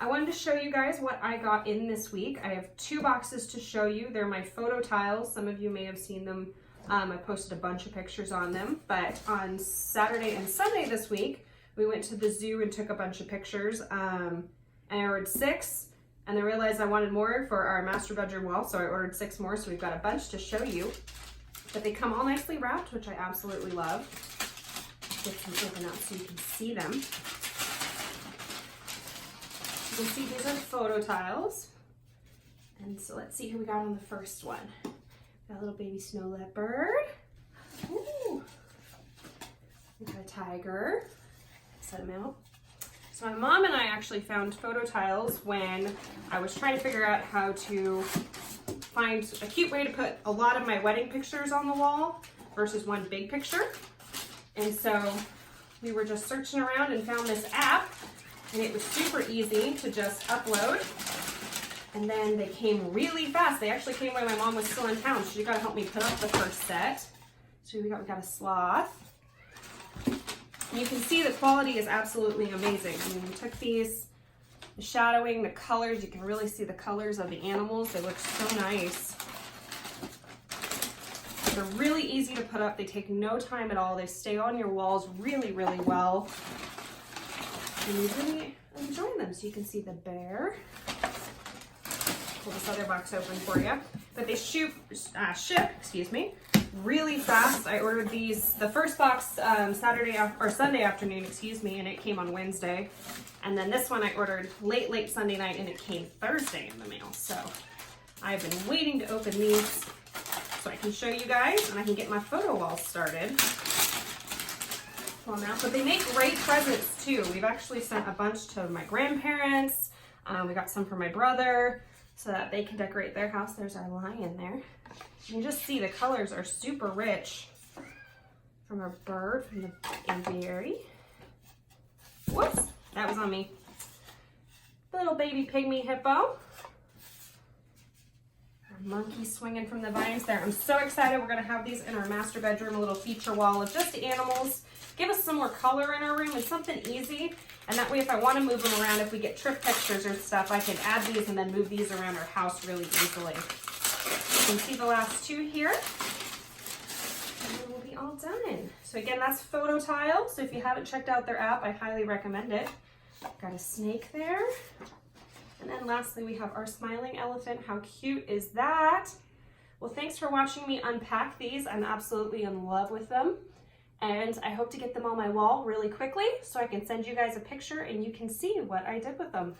I wanted to show you guys what I got in this week. I have 2 boxes to show you. They're my photo tiles. Some of you may have seen them. I posted a bunch of pictures on them, but on Saturday and Sunday this week, we went to the zoo and took a bunch of pictures, and I ordered 6, and I realized I wanted more for our master bedroom wall, so I ordered 6 more, so we've got a bunch to show you. But they come all nicely wrapped, which I absolutely love. Get them open up so you can see them. You can see these are photo tiles. And so let's see who we got on the first one. Got a little baby snow leopard. Ooh. We got a tiger. Set them out. So my mom and I actually found photo tiles when I was trying to figure out how to find a cute way to put a lot of my wedding pictures on the wall versus one big picture. And so we were just searching around and found this app, and it was super easy to just upload. And then they came really fast. They actually came when my mom was still in town. She got to help me put up the first set. So we got a sloth. And you can see the quality is absolutely amazing. I mean, we took these, the shadowing, the colors, you can really see the colors of the animals. They look so nice. They're really easy to put up. They take no time at all. They stay on your walls really, really well. And you really enjoy them. So you can see the bear. Pull this other box open for you. But they ship, really fast. I ordered these, the first box Sunday afternoon, and it came on Wednesday. And then this one I ordered late Sunday night, and it came Thursday in the mail. So I've been waiting to open these so I can show you guys and I can get my photo wall started. Pull them out. But they make great presents too. We've actually sent a bunch to my grandparents. We got some for my brother, so that they can decorate their house. There's our lion there. You just see the colors are super rich. From our bird, from the aviary. Whoops, that was on me. Little baby pygmy hippo. Our monkey swinging from the vines there. I'm so excited. We're gonna have these in our master bedroom, a little feature wall of just animals. Give us some more color in our room and something easy. And that way, if I want to move them around, if we get trip pictures or stuff, I can add these and then move these around our house really easily. You can see the last 2 here. And then we'll be all done. So again, that's Photo Tile. So if you haven't checked out their app, I highly recommend it. Got a snake there. And then lastly, we have our smiling elephant. How cute is that? Well, thanks for watching me unpack these. I'm absolutely in love with them. And I hope to get them on my wall really quickly so I can send you guys a picture and you can see what I did with them.